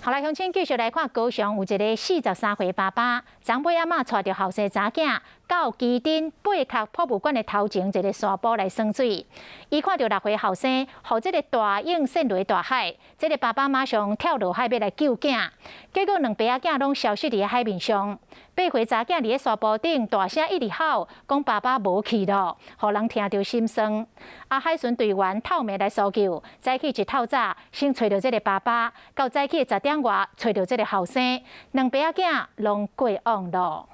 后来乡亲继续来看高雄有一个43岁爸爸，长辈阿嬷带着后生查囝到基丁八壳博物馆的头前一个山坡来耍水。伊看到6岁后生，互这个大影渗落大海，这个爸爸马上跳落海要来救囝，结果2爸仔囝拢消失伫海面上。8岁查囝伫咧山坡顶大声一直吼，讲爸爸无去咯，互人听着心酸。海巡队员透暝来搜救，早起一透早先找到这个爸爸，到早起10点外找到这个后生，2爸仔囝拢过往咯。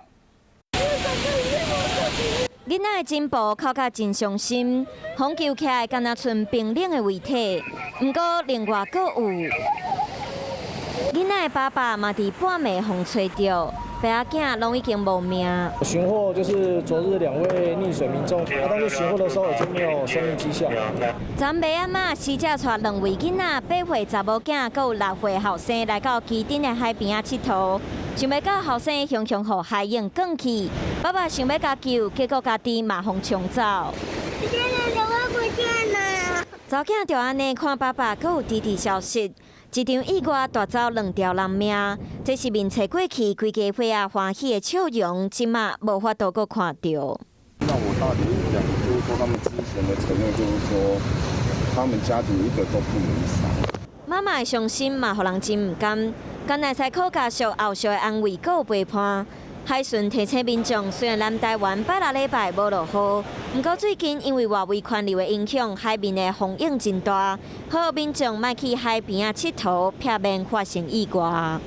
囡仔的进步靠甲真伤心，风救起来敢若剩冰冷的遗体，不过另外阁有囡仔的爸爸嘛伫半暝风吹着。爸仔囝拢已经无命。寻获就是昨日2位溺水民众，但是寻获的时候已经没有生命迹象。昨暝阿嬷死者带2位囡仔，8岁查某囝，阁有6岁后生来到基丁的海边佚佗，想要甲后生雄雄互海涌卷去。爸爸想要甲救，结果家己马风冲走。查囝就安尼看爸爸，阁有弟弟消失。一场意外夺走2条人命，这是面切过去规家伙仔欢喜的笑容，即马无法度阁看到。那我大姐讲，就是说他们之前的承诺，就是说他们家庭一个都不能少。妈妈的伤心嘛，互人真唔甘。甘来采靠家属后续的安慰，阁有陪伴。海巡提醒民众，虽然南台湾8、6礼拜无落雨，不过最近因为外围环流的影响，海面的风影真大，呼吁民众莫去海边佚佗，避免发生意外。